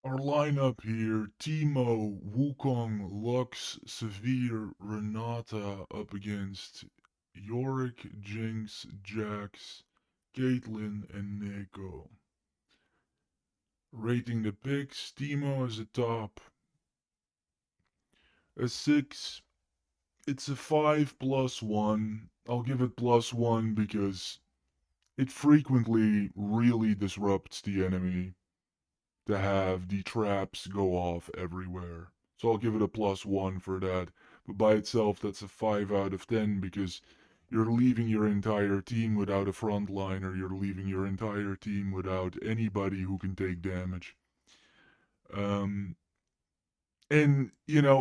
Our lineup here, Timo, Wukong, Lux, Severe, Renata up against Yorick, Jinx, Jax, Caitlyn, and Nico. Rating the picks, Timo is a top. A 6, it's a 5 plus 1. I'll give it plus 1 because it frequently really disrupts the enemy to have the traps go off everywhere. So I'll give it a plus 1 for that. But by itself, that's a 5 out of 10 because you're leaving your entire team without a frontliner. You're leaving your entire team without anybody who can take damage. Um, and,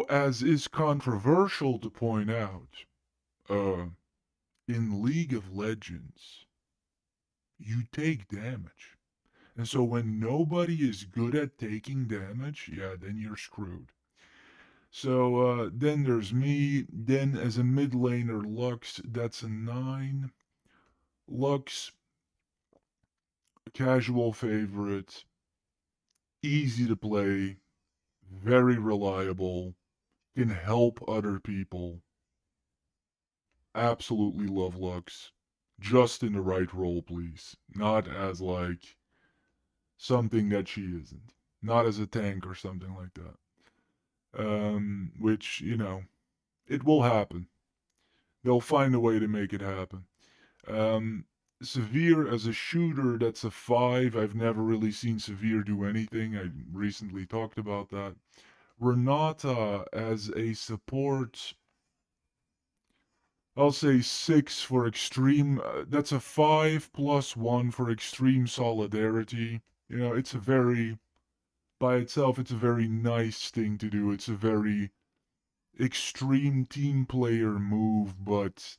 as is controversial to point out, uh, in League of Legends, you take damage. And so when nobody is good at taking damage, yeah, then you're screwed. So then there's me. Then as a mid laner, Lux, that's a 9. Lux, casual favorite, easy to play, very reliable, can help other people. Absolutely love Lux. Just in the right role, please. Not as like something that she isn't. Not as a tank or something like that. Which, it will happen. They'll find a way to make it happen. Um, Severe as a shooter, that's a 5. I've never really seen Severe do anything. I recently talked about that. Renata as a support, I'll say 6 for extreme. That's a 5 plus 1 for extreme solidarity. It's a very, by itself, it's a very nice thing to do. It's a very extreme team player move, but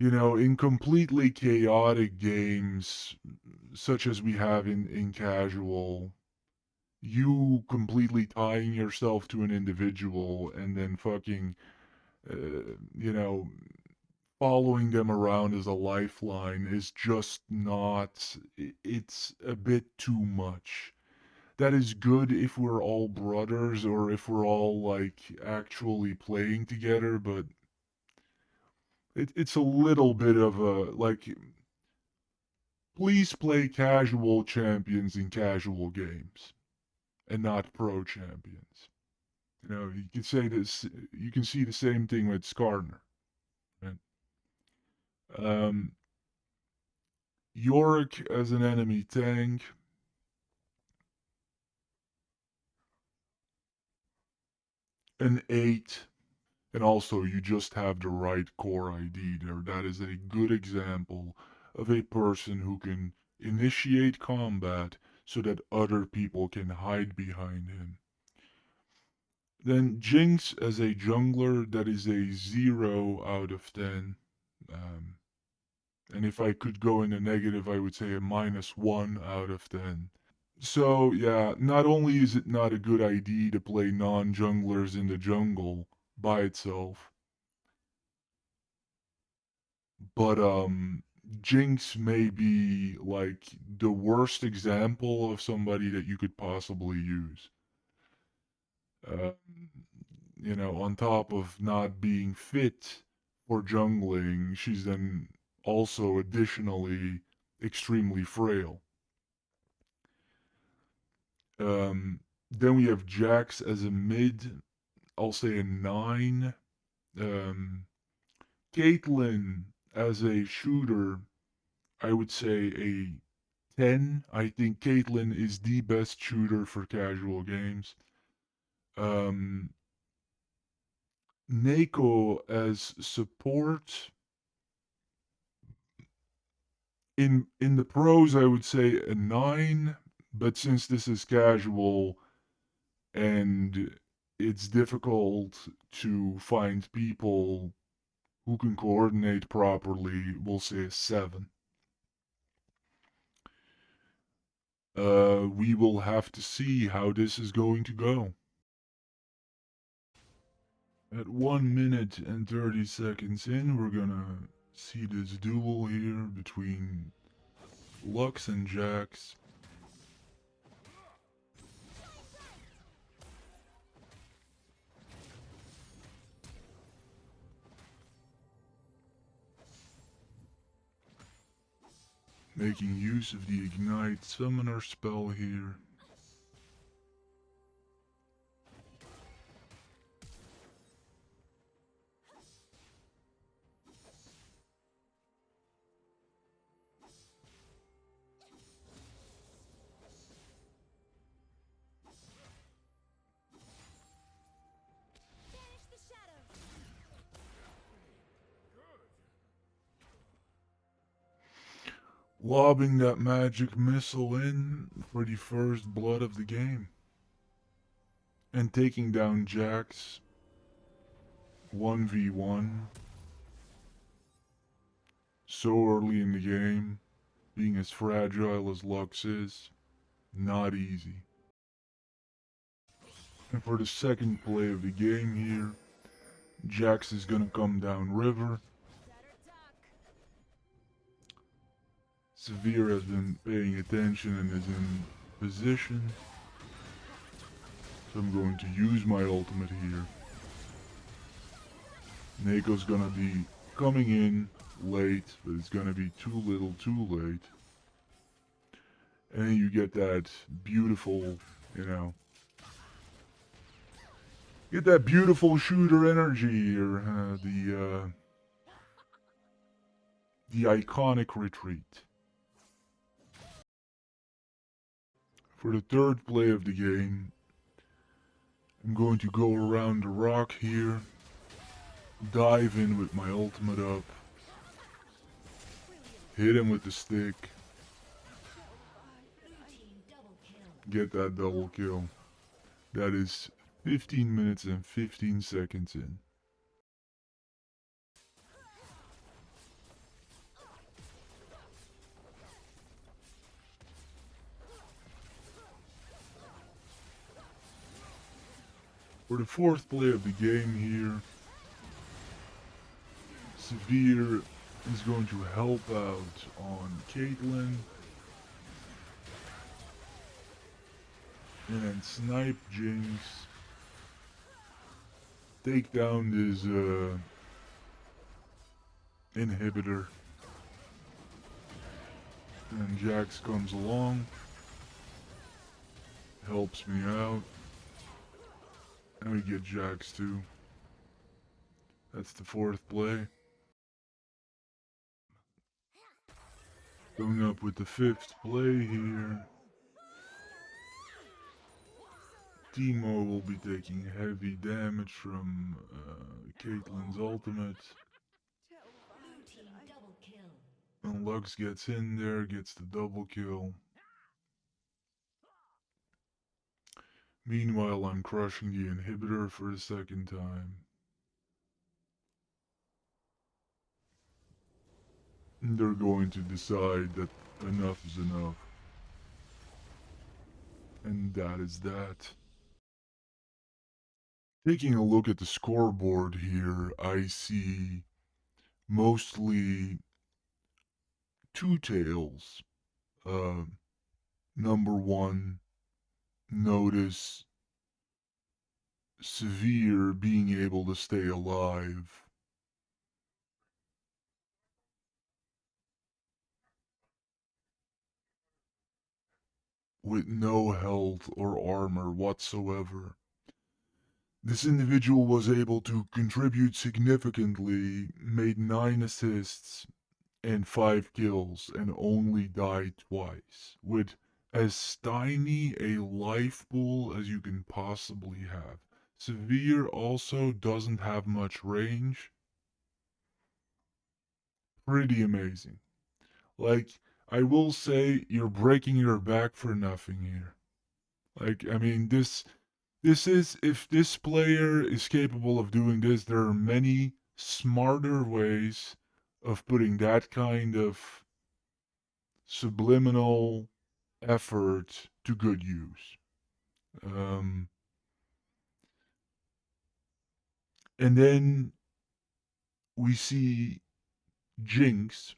in completely chaotic games, such as we have in casual, you completely tying yourself to an individual and then fucking, you know, following them around as a lifeline is just not, it's a bit too much. That is good if we're all brothers or if we're all like actually playing together, but it's a little bit of a like please play casual champions in casual games and not pro champions. You can say this. You can see the same thing with Skarner. Right? Um, Yorick as an enemy tank, an 8, and also you just have the right core ID there. That is a good example of a person who can initiate combat so that other people can hide behind him. Then Jinx as a jungler, that is a 0 out of 10. Um, and if I could go in a negative, I would say a -1 out of 10. So, yeah, not only is it not a good idea to play non-junglers in the jungle by itself, but Jinx may be like the worst example of somebody that you could possibly use. Uh, on top of not being fit for jungling, she's then also additionally extremely frail. Then we have Jax as a mid. I'll say a 9. Um, Caitlyn as a shooter, I would say a 10. I think Caitlyn is the best shooter for casual games. Um, Neko as support. In the pros, I would say a 9, but since this is casual and it's difficult to find people who can coordinate properly, we'll say a 7. We will have to see how this is going to go. At 1 minute and 30 seconds in, we're gonna see this duel here between Lux and Jax. Making use of the Ignite Summoner spell here. Lobbing that magic missile in for the first blood of the game. And taking down Jax 1v1 so early in the game, being as fragile as Lux is, not easy. And for the second play of the game here, Jax is gonna come down river. Severe has been paying attention and is in position. So I'm going to use my ultimate here. Neko's gonna be coming in late, but it's gonna be too little too late. And then you get that beautiful, get that beautiful shooter energy, or the iconic retreat. For the third play of the game, I'm going to go around the rock here, dive in with my ultimate up, hit him with the stick, get that double kill. That is 15 minutes and 15 seconds in. For the fourth play of the game here, Severe is going to help out on Caitlyn. And snipe Jinx. Take down this inhibitor. And Jax comes along. Helps me out. And we get Jax too. That's the fourth play. Going up with the fifth play here. Teemo will be taking heavy damage from Caitlyn's ultimate. And Lux gets in there, gets the double kill. Meanwhile, I'm crushing the inhibitor for the second time. And they're going to decide that enough is enough. And that is that. Taking a look at the scoreboard here, I see mostly two tails. Number one, notice Severe being able to stay alive. With no health or armor whatsoever. This individual was able to contribute significantly, made 9 assists and 5 kills, and only died twice, with as tiny a life pool as you can possibly have. Severe also doesn't have much range. Pretty amazing. Like, I will say, you're breaking your back for nothing here. Like, I mean, this is, if this player is capable of doing this, there are many smarter ways of putting that kind of subliminal effort to good use. And then we see Jinx,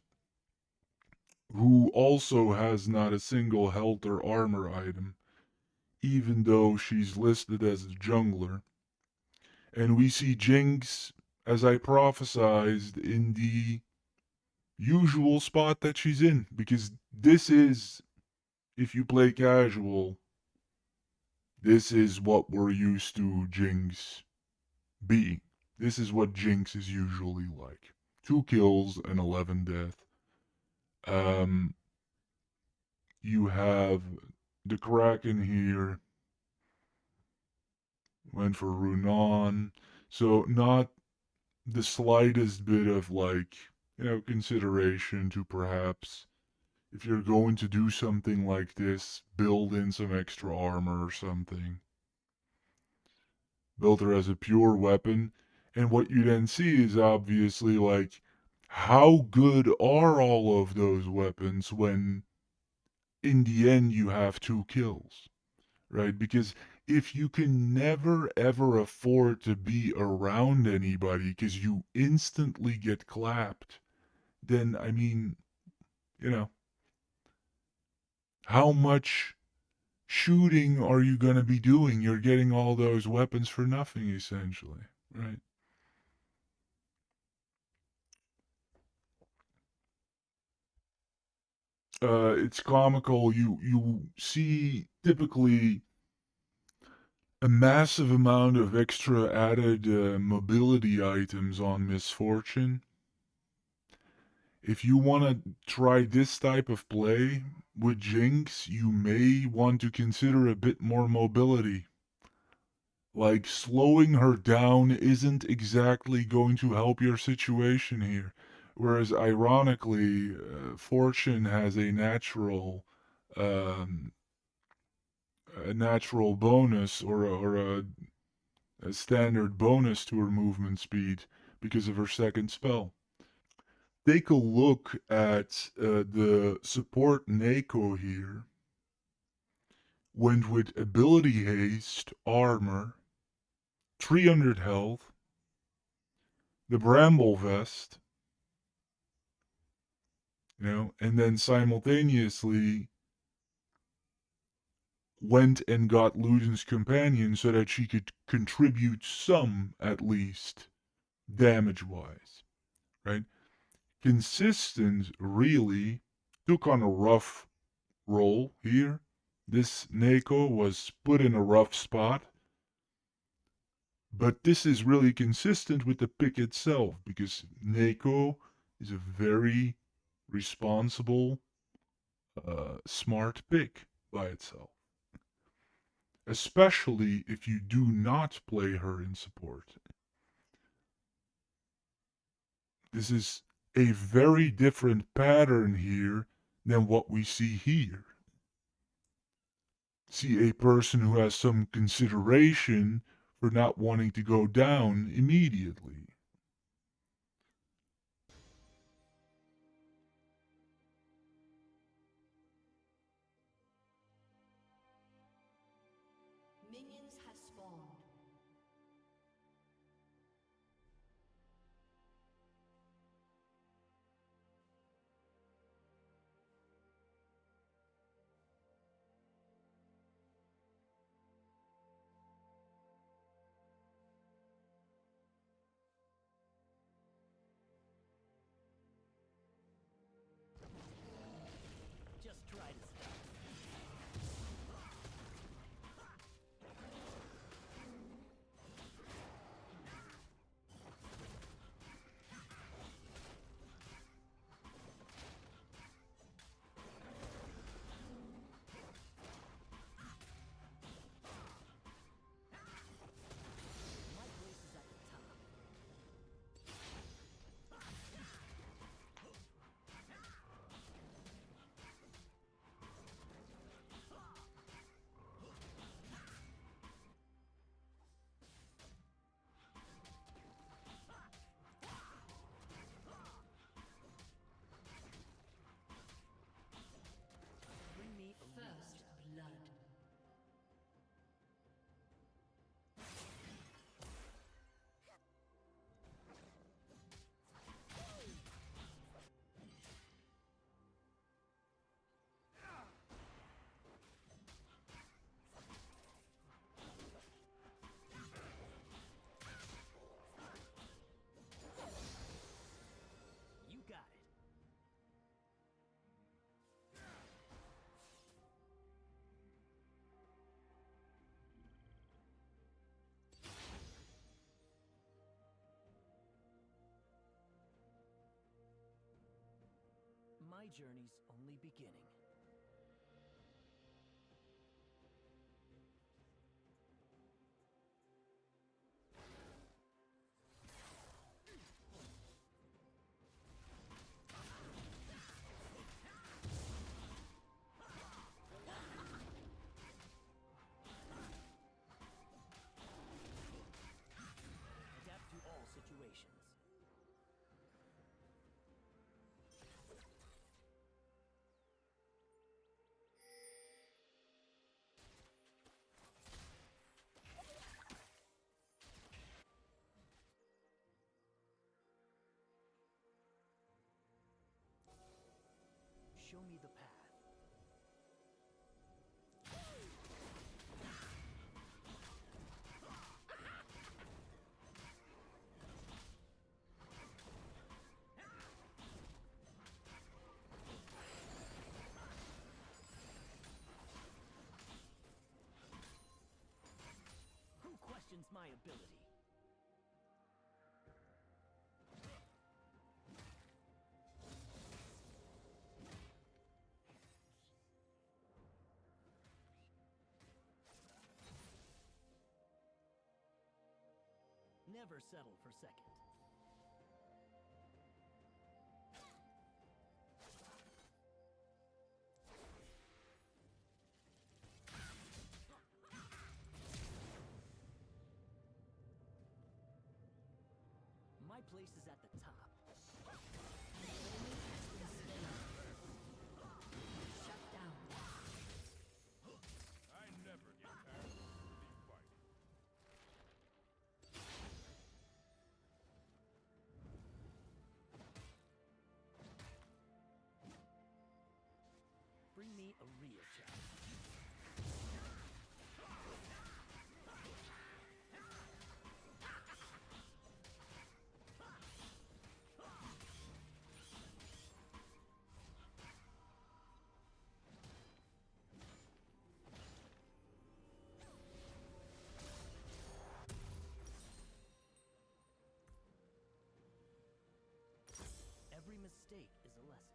who also has not a single health or armor item, even though she's listed as a jungler. And we see Jinx, as I prophesized in the usual spot that she's in, because this is, if you play casual, this is what we're used to Jinx being. This is what Jinx is usually like. 2 kills and 11 death. Um, you have the Kraken here, went for Runan. So not the slightest bit of like, consideration to perhaps, if you're going to do something like this, build in some extra armor or something. Build her as a pure weapon. And what you then see is obviously like, how good are all of those weapons when in the end you have 2 kills, right? Because if you can never ever afford to be around anybody because you instantly get clapped, then I mean, you know, how much shooting are you going to be doing? You're getting all those weapons for nothing, essentially, right? It's comical. You see typically a massive amount of extra added mobility items on Misfortune. If you want to try this type of play with Jinx, you may want to consider a bit more mobility. Like, slowing her down isn't exactly going to help your situation here. Whereas, ironically, Fortune has um, a natural bonus a standard bonus to her movement speed because of her second spell. Take a look at the support Neko here. Went with ability haste, armor, 300 health, the bramble vest, and then simultaneously went and got Luden's companion so that she could contribute some, at least, damage wise, right? Consistent really took on a rough role here. This Neko was put in a rough spot, but this is really consistent with the pick itself because Neko is a very responsible, smart pick by itself. Especially if you do not play her in support. This is a very different pattern here than what we see here. See a person who has some consideration for not wanting to go down immediately. Minions have spawned. journey's only beginning. Adapt to all situations. Show me the path. Who questions my ability? Never settle for second. My place is at the top. Shut down. I never get tired of the fight. Bring me a real challenge. Every mistake is a lesson.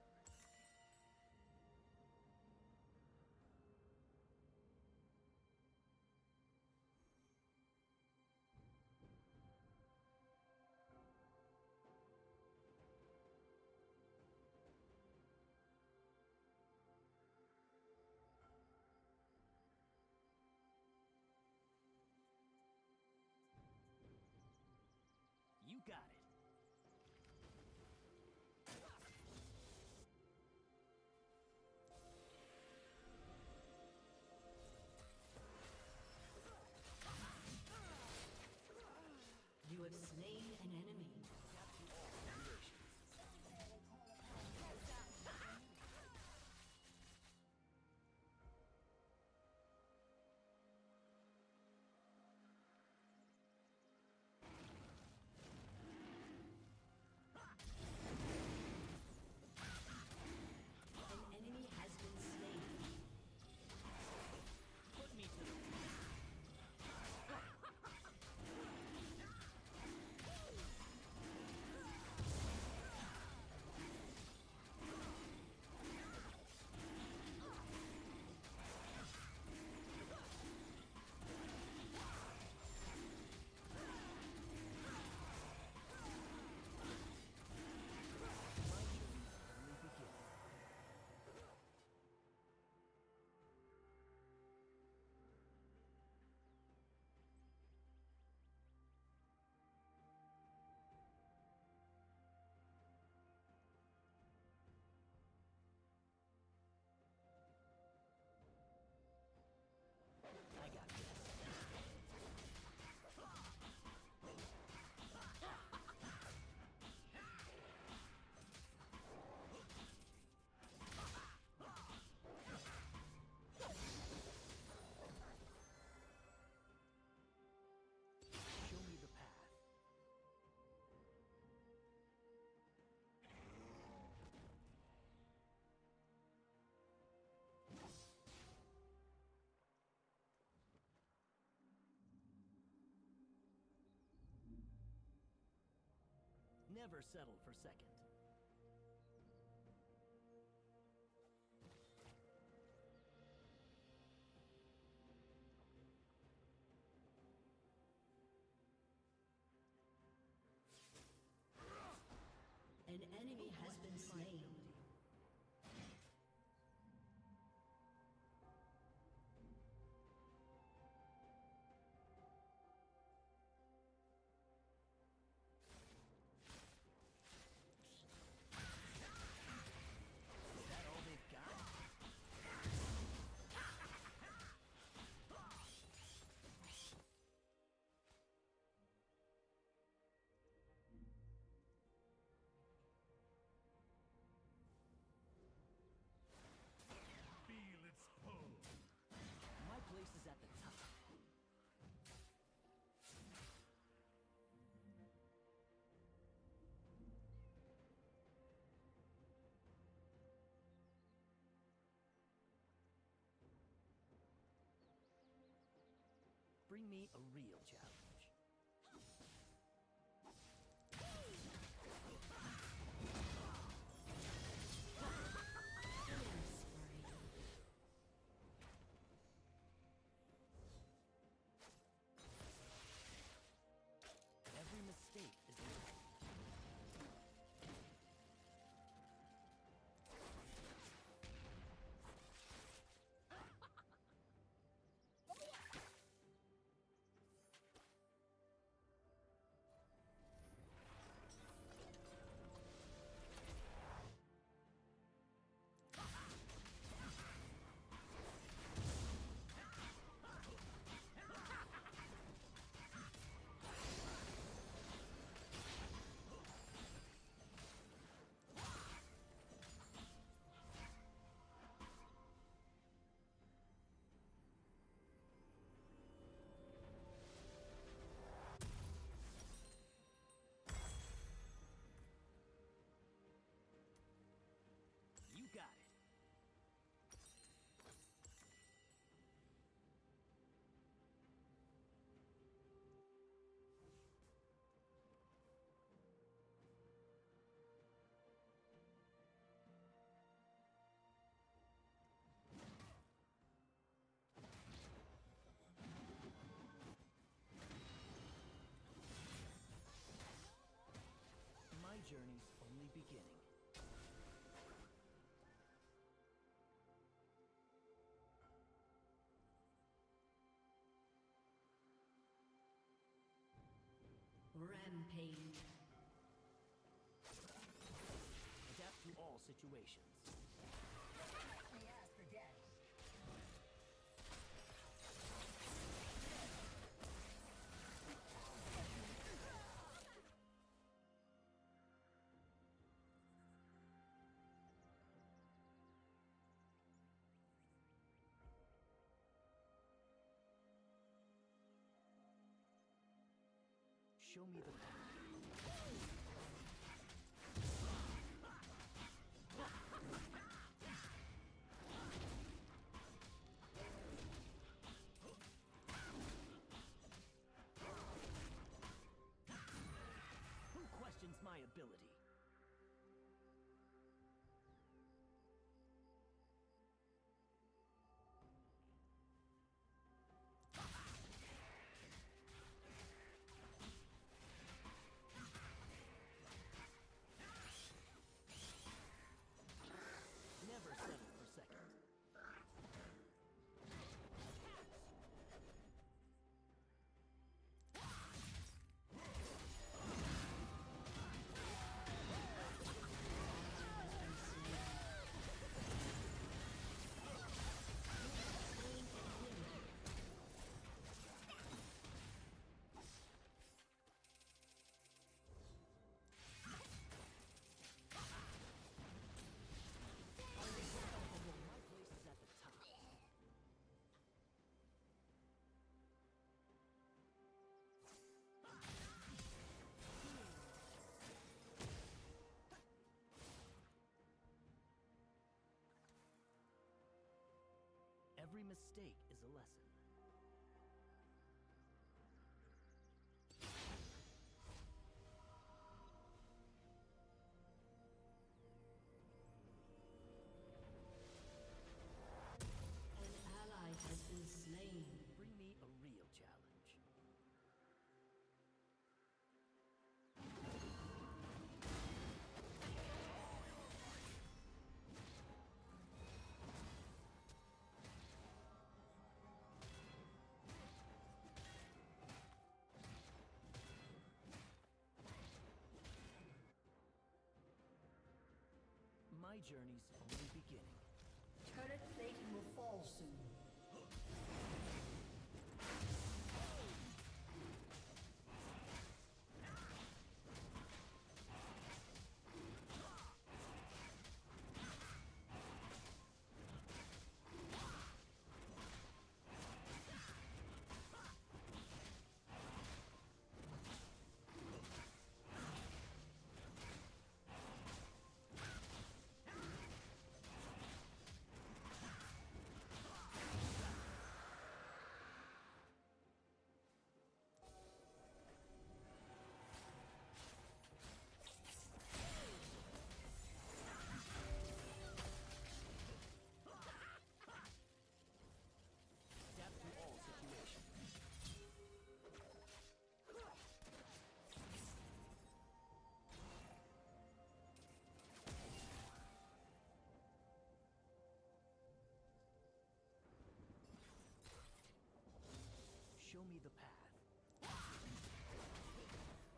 You got it. You have slain an enemy. An enemy has been slain. Put me to the I got this. Show me the path. Never settle for second. enemy has been slain. Is that all they've got? Feel its pull. My place is at the top. Bring me a real challenge. Killing spree. Every mistake is a lesson. You got it. My journey's only beginning. Rampage. Adapt to all situations. Show me the path. Who questions my ability? Never settle for second. My place is at the top. Every mistake is a lesson. An ally has been slain. Bring me a real challenge. My journey's only beginning. Turret plating will fall soon. Adapt to all situations. Show me the path.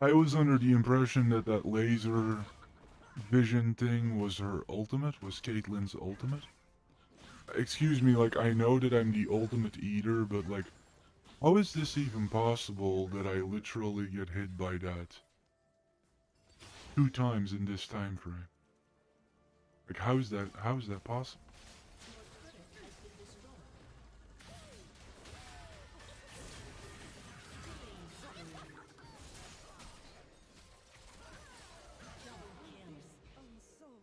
I was under the impression that that laser vision thing was her ultimate, was Caitlyn's ultimate. Excuse me, like, I know that I'm the ultimate eater, but, like, how is this even possible that I literally get hit by that 2 times in this time frame? Like, how is that possible? Your turret has been destroyed. Double kill.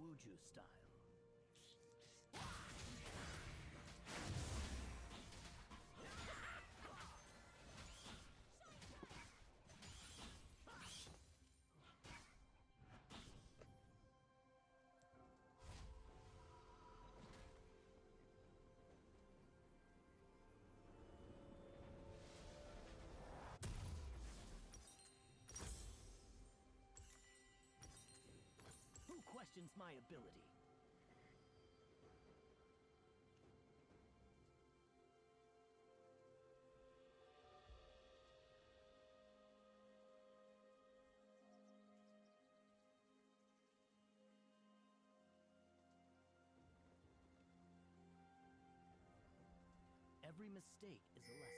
Wuju style. Who questions my ability? Every mistake is a lesson.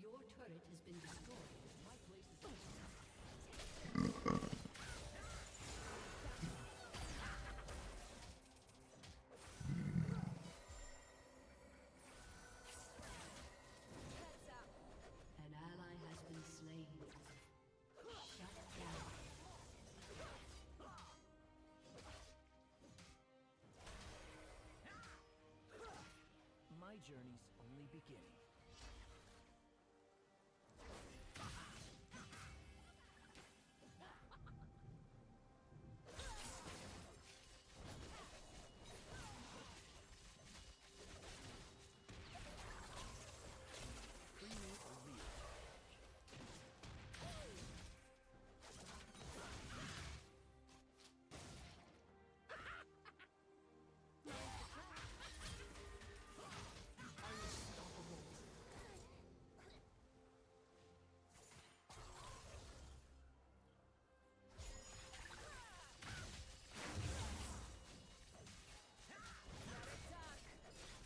Your turret has been destroyed. My place is An ally has been slain. Shut down. my journey's only beginning. Free me or leave.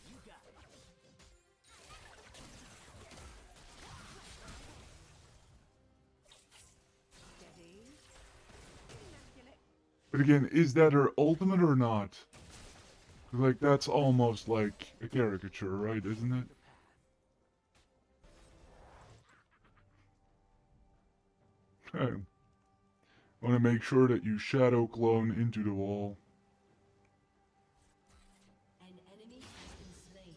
You got it. But again, is that her ultimate or not? Like, that's almost like a caricature, right? Isn't it? The path. I want to make sure that you shadow clone into the wall. An enemy has been slain.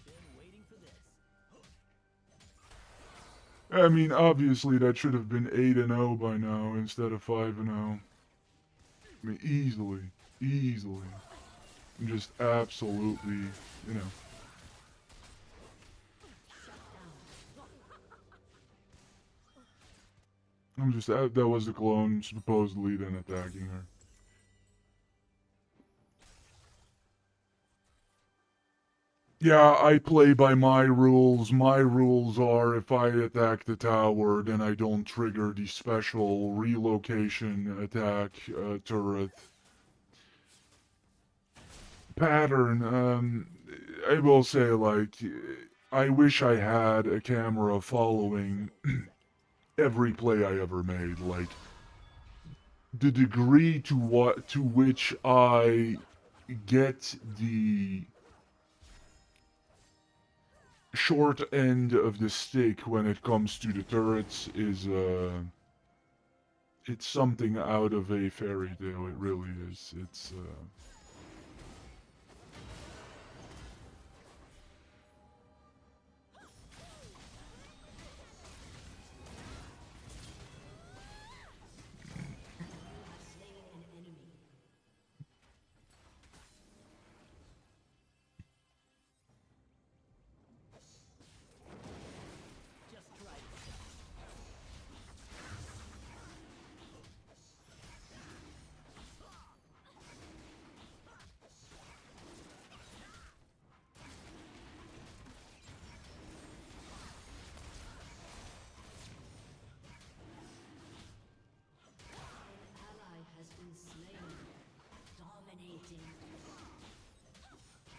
Been waiting for this. I mean, obviously that should have been 8-0 by now instead of 5-0. I mean, easily. Just absolutely, you know. I'm just that was the clone supposedly then attacking her. Yeah, I play by my rules. My rules are if I attack the tower, then I don't trigger the special relocation attack turret pattern. I will say, like, I wish I had a camera following every play I ever made. Like, the degree to which I get the short end of the stick when it comes to the turrets is it's something out of a fairy tale. It really is. It's Slain an enemy. Just try it. An ally has been slain. Dominating.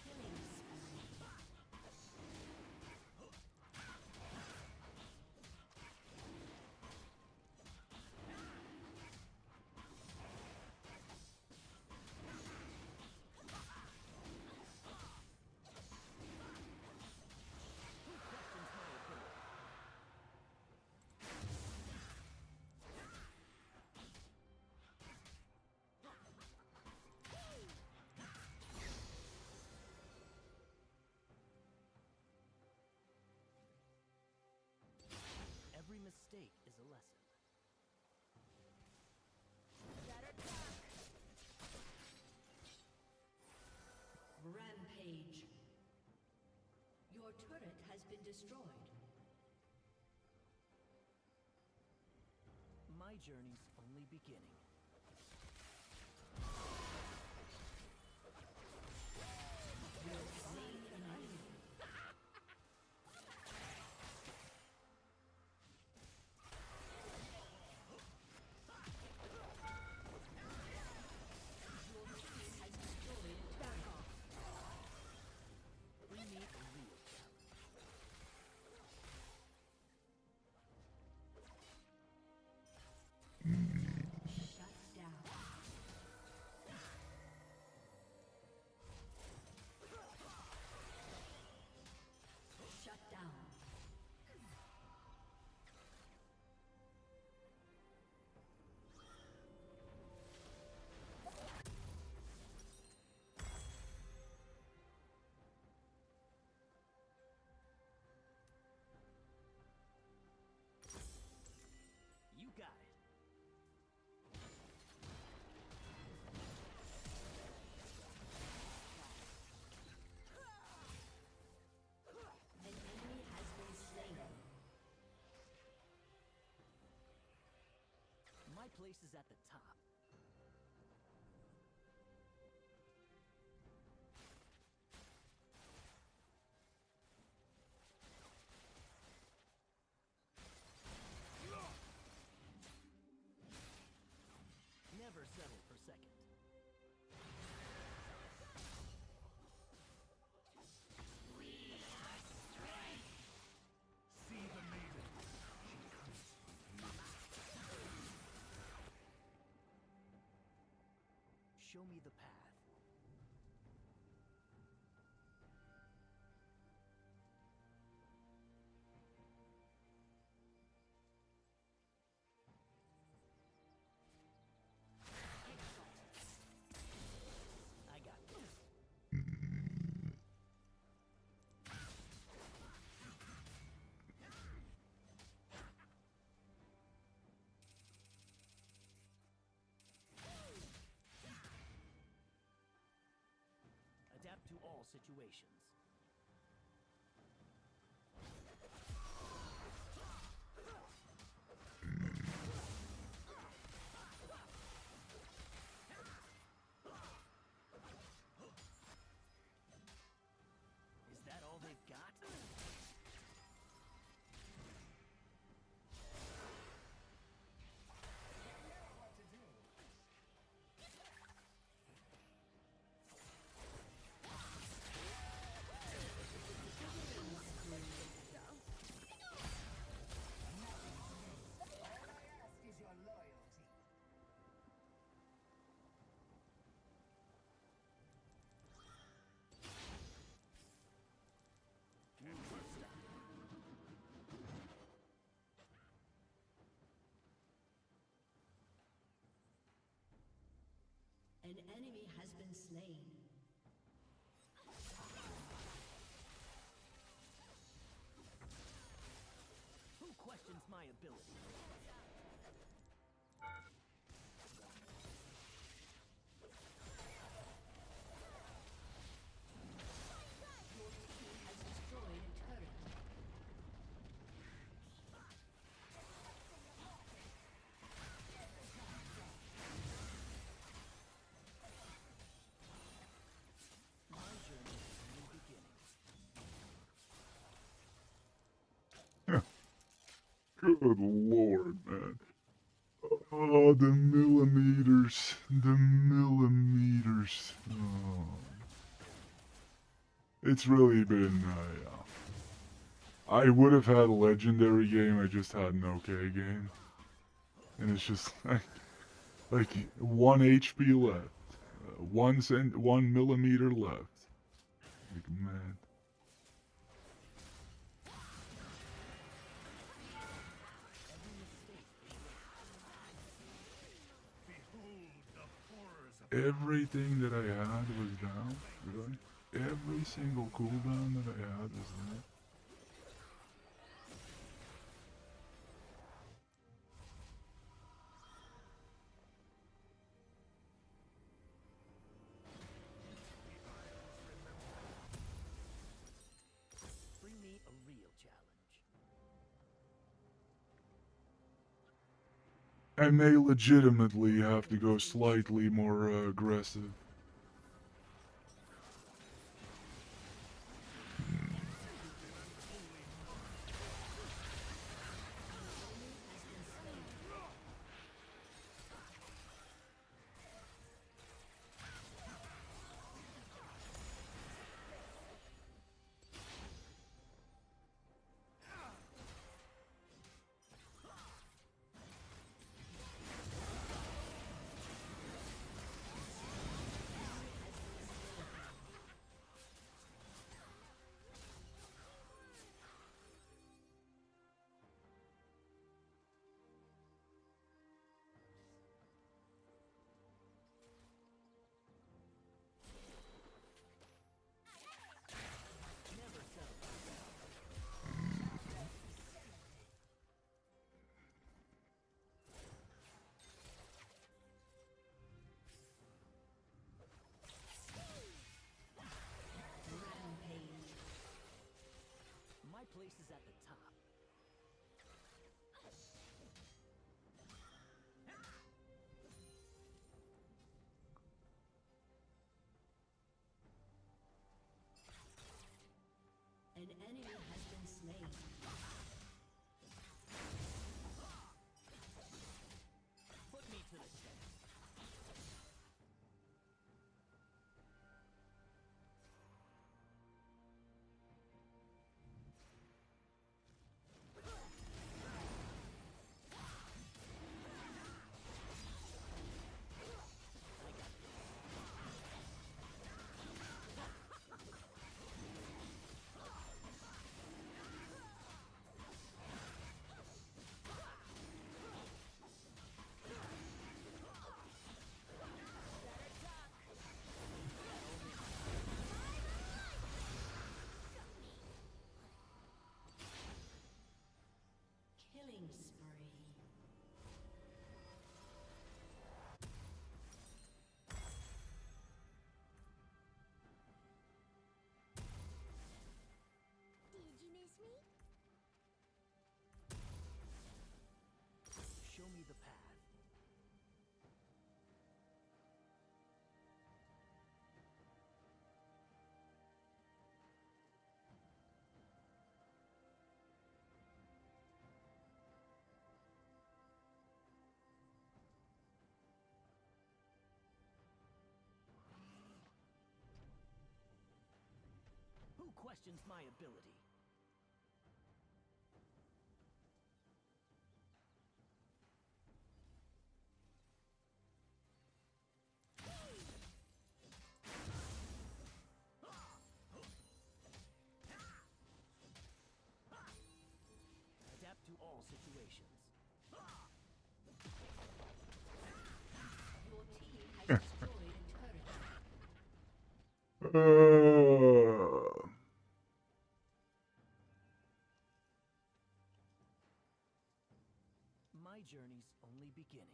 Killing spree. Every mistake is a lesson. Rampage. Your turret has been destroyed. My journey's only beginning. Slain an enemy. We need a real challenge. Shut down. Shut down. You got it. An enemy has been slain. My place is at the top. Never settle for second. See the maiden. Show me the path. I got this. Adapt to all situations. An enemy has been slain. Who questions my ability? Has destroyed a turret. My journey is only beginning. Good lord, man. Oh, the millimeters. The millimeters. Oh. It's really been, I would have had a legendary game, I just had an okay game. And it's just like 1 HP left. 1 millimeter left. Like, man. Behold the horrors of Everything that I had was down. Really? Every single cooldown that I had was down. Bring me a real challenge. I may legitimately have to go slightly more aggressive. Never settle. Rampage. My place is at the top. An enemy has been slain. Put me to the test. Killing spree. Show me the path. Who questions my ability? Adapt to all situations. Your team has destroyed a beginning.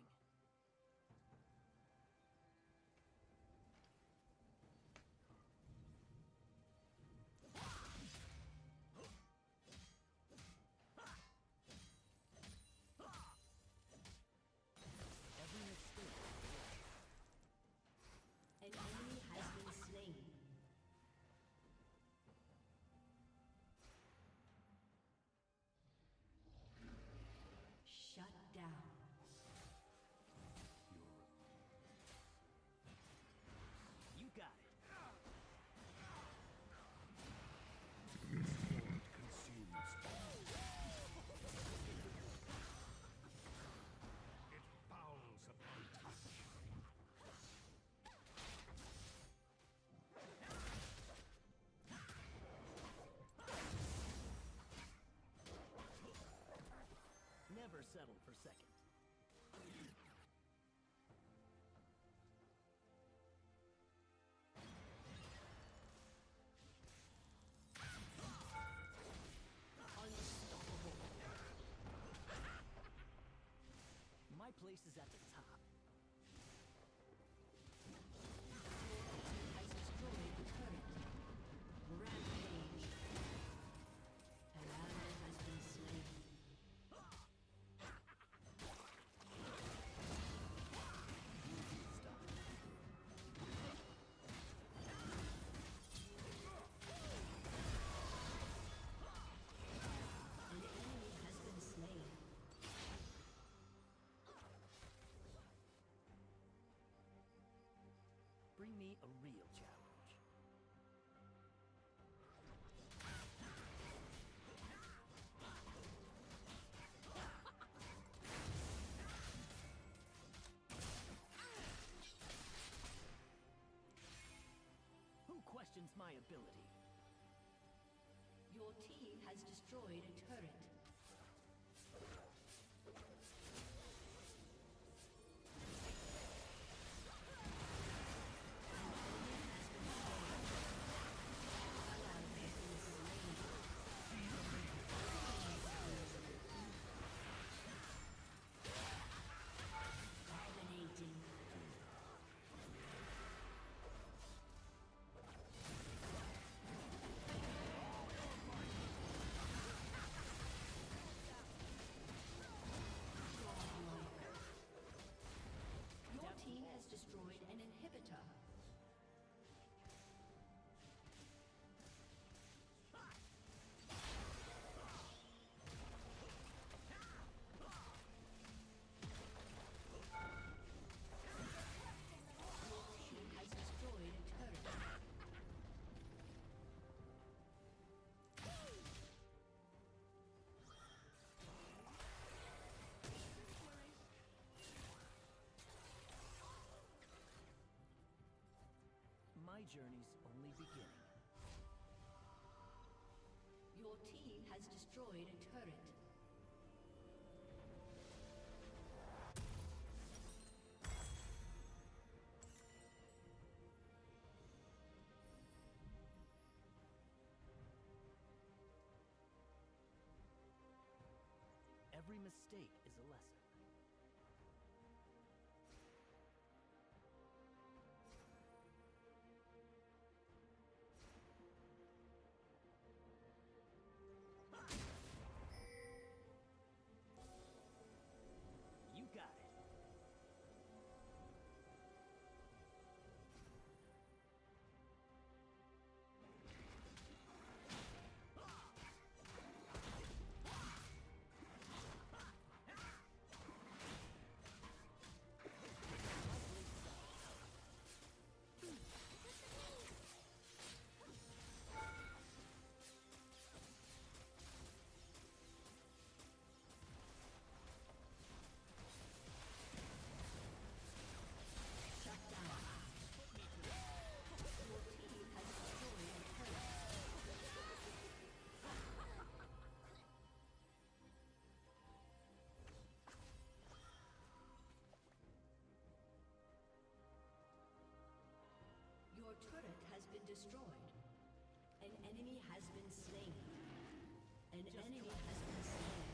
Every mistake is a lesson. An enemy has been slain. Shut down. You got it. Sword consumes. It fouls upon touch. Never settle for second. Unstoppable. My place is at the top. Has destroyed the turret. Rampage. An ally has been slain. Stop. An enemy has been slain. Bring me a real challenge. Who questions my ability? Your team has destroyed a turret. Dominating. Your team has destroyed an inhibitor. Your team has destroyed a turret. My journey's only beginning. Your team has destroyed a turret. Every mistake is a lesson. You got it. Shut down. Your team has destroyed a turret. Your turret has been destroyed. An enemy has been slain. An enemy has been slain.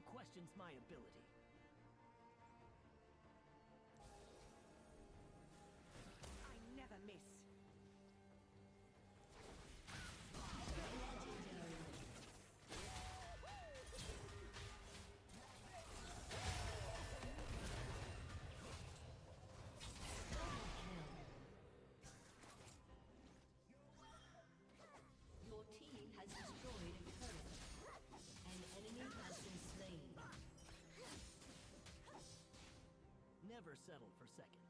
questions my ability? I never miss. Your team has destroyed a turret. An enemy has been slain. Never settle for second.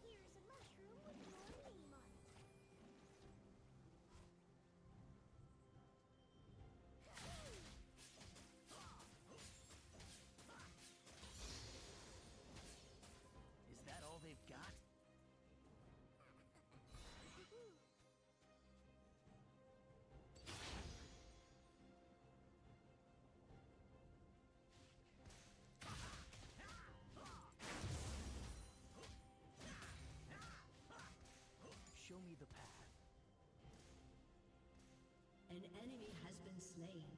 Here's a mushroom with your name on it. Is that all they've got? Show me the path. An enemy has been slain.